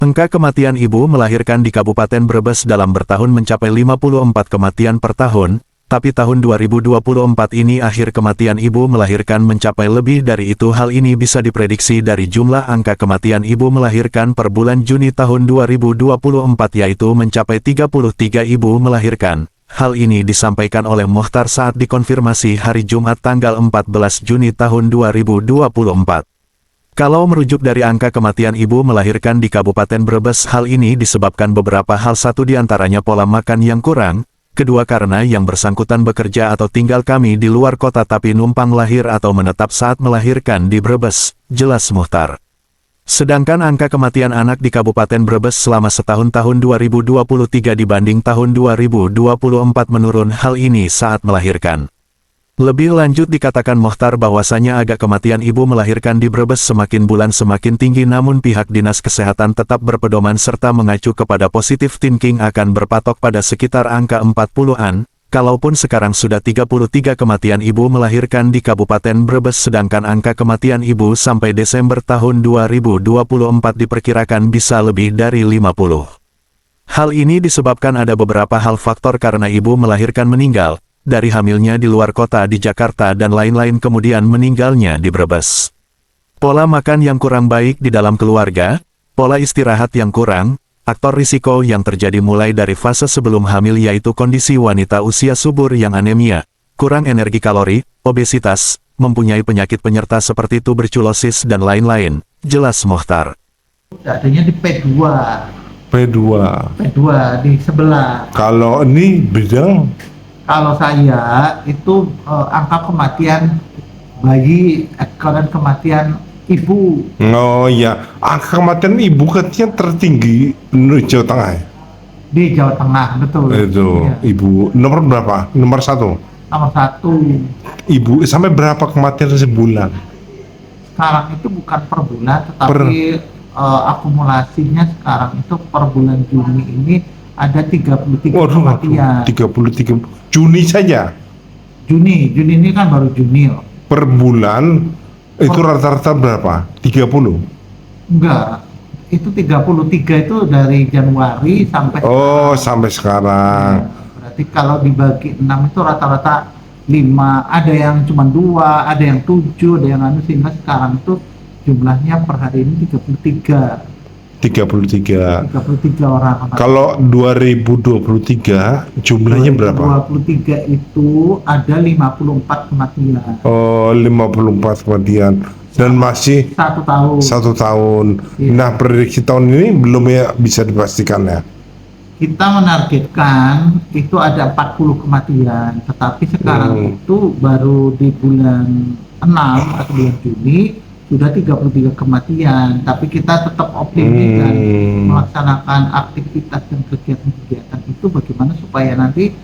Angka kematian ibu melahirkan di Kabupaten Brebes dalam bertahun mencapai 54 kematian per tahun, tapi tahun 2024 ini akhir kematian ibu melahirkan mencapai lebih dari itu. Hal ini bisa diprediksi dari jumlah angka kematian ibu melahirkan per bulan Juni tahun 2024 yaitu mencapai 33 ibu melahirkan. Hal ini disampaikan oleh Mochtar saat dikonfirmasi hari Jumat tanggal 14 Juni tahun 2024. Kalau merujuk dari angka kematian ibu melahirkan di Kabupaten Brebes, hal ini disebabkan beberapa hal. Satu diantaranya pola makan yang kurang, kedua karena yang bersangkutan bekerja atau tinggal kami di luar kota tapi numpang lahir atau menetap saat melahirkan di Brebes, jelas Mochtar. Sedangkan angka kematian anak di Kabupaten Brebes selama setahun tahun 2023 dibanding tahun 2024 menurun, hal ini saat melahirkan. Lebih lanjut dikatakan Mochtar bahwasanya angka kematian ibu melahirkan di Brebes semakin bulan semakin tinggi, namun pihak Dinas Kesehatan tetap berpedoman serta mengacu kepada positive thinking akan berpatok pada sekitar angka 40-an, kalaupun sekarang sudah 33 kematian ibu melahirkan di Kabupaten Brebes sedangkan angka kematian ibu sampai Desember tahun 2024 diperkirakan bisa lebih dari 50. Hal ini disebabkan ada beberapa hal faktor karena ibu melahirkan meninggal dari hamilnya di luar kota di Jakarta dan lain-lain kemudian meninggalnya di Brebes. Pola makan yang kurang baik di dalam keluarga, pola istirahat yang kurang, faktor risiko yang terjadi mulai dari fase sebelum hamil yaitu kondisi wanita usia subur yang anemia, kurang energi kalori, obesitas, mempunyai penyakit penyerta seperti tuberkulosis dan lain-lain, jelas Mochtar. Adanya di P2. P2 di sebelah. Kalau ini bidang Kalau saya itu angka kematian bayi dan kematian ibu. oh ya, angka kematian ibu katanya tertinggi menurut Jawa Tengah ya? Di Jawa Tengah, betul. Itu Iya. ibu nomor berapa? Nomor 1. Nomor 1. Ibu sampai berapa kematian sebulan? Sekarang itu bukan per bulan, tetapi akumulasinya sekarang itu per bulan Juni ini ada 33 kematian. 33 Juni saja. Juni ini kan baru Juni loh. Per bulan itu rata-rata berapa? 30? Enggak, itu 33 itu dari Januari sampai Oh, sekarang. sampai sekarang. Berarti kalau dibagi 6 itu rata-rata 5, ada yang cuma 2, ada yang 7, ada yang sehingga sekarang itu jumlahnya per hari ini 33 orang. Kalau 2023 jumlahnya berapa? 2023 itu ada 54 kematian. Oh, 54 kematian dan masih 1 tahun. 1 tahun. Iya. Nah, prediksi tahun ini belum ya bisa dipastikan ya. Kita menargetkan itu ada 40 kematian, tetapi sekarang itu baru di bulan 6 atau bulan Juni sudah 33 kematian, tapi kita tetap optimis dan melaksanakan aktivitas dan kegiatan-kegiatan itu bagaimana supaya nanti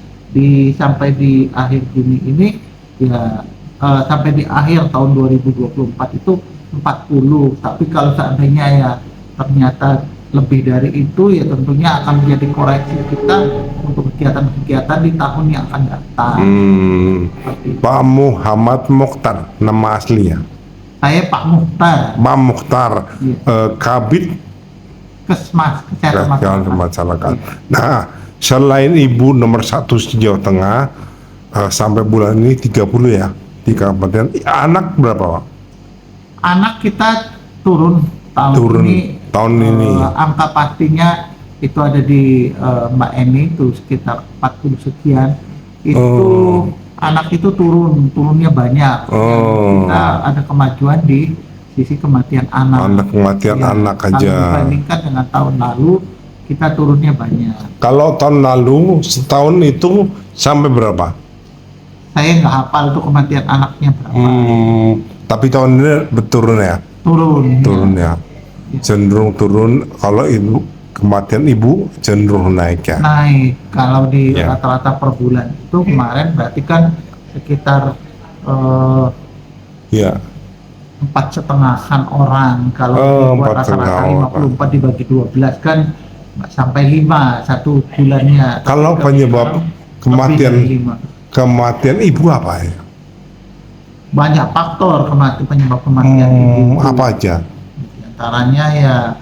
sampai di akhir Juni ini ya sampai di akhir tahun 2024 itu 40, tapi kalau seandainya ya ternyata lebih dari itu ya tentunya akan menjadi koreksi kita untuk kegiatan-kegiatan di tahun yang akan datang. Pak Muhammad Mochtar nama aslinya. Saya Pak Mochtar. Pak Mochtar, Kabid Kesmas, Kesehatan Masyarakat. Nah, selain ibu nomor 1 di Jawa Tengah, sampai bulan ini 30 ya di kabupaten. Anak berapa, Pak? Anak kita turun tahun ini. Angka pastinya itu ada di Mbak Eni itu sekitar 40 sekian. Itu anak itu turunnya banyak. Kita ada kemajuan di sisi kematian anak. Kematian anak aja. Kalau dibandingkan dengan tahun lalu, kita turunnya banyak. Kalau tahun lalu setahun itu sampai berapa? Saya nggak hafal tuh kematian anaknya berapa. Tapi tahun ini berturun ya? Turun ya. Cenderung turun. Kalau kematian ibu cenderung naik ya? Naik. Kalau di rata-rata per bulan itu kemarin berarti kan sekitar 4,5-an orang. Kalau dibuat rata-rata 54 dibagi 12 kan nggak sampai 5 satu bulannya. Kalau penyebab kematian ibu apa ya? Banyak faktor penyebab kematian ibu. Apa aja? Di antaranya ya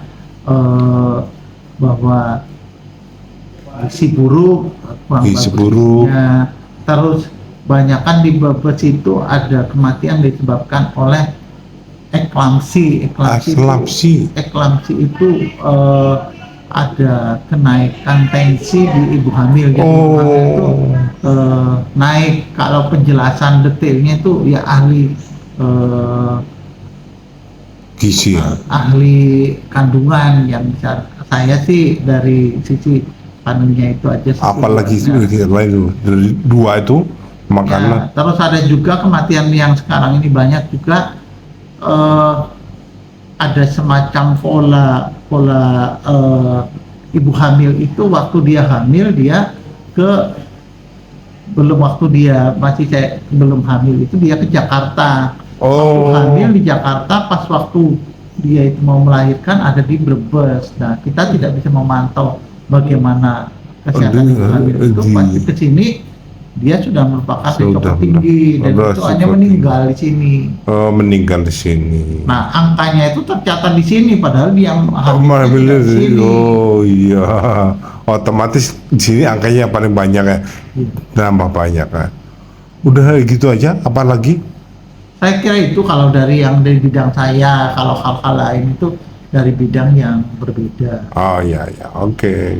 bahwa gizi buruk, kurang Gizi bagus buruk. gizinya. Terus banyakan di Brebes itu ada kematian disebabkan oleh eklamsi. Eklamsi itu ada kenaikan tensi di ibu hamil. Jadi ibu hamil itu naik. Kalau penjelasan detailnya itu ya ahli gizi ya. ahli kandungan yang bisa, saya sih dari sisi kandungnya itu aja. Apalagi lain dari dua itu makanan. Ya, terus ada juga kematian yang sekarang ini banyak juga, ada semacam pola ibu hamil itu waktu dia hamil dia belum hamil itu dia ke Jakarta. Waktu hamil di Jakarta, pas waktu dia itu mau melahirkan ada di Brebes. Nah, kita tidak bisa memantau bagaimana kesehatan ibu hamil itu. Pasti ke sini dia sudah merupakan risiko tinggi dan itu hanya meninggal di sini. Meninggal di sini. Nah, angkanya itu tercatat di sini padahal dia hamil di sini. Oh iya, otomatis di sini angkanya yang paling banyak ya. Nambah banyak kan. Udah gitu aja, apa lagi? Saya kira itu kalau dari bidang saya. Kalau hal-hal lain itu dari bidang yang berbeda. Oh iya, oke.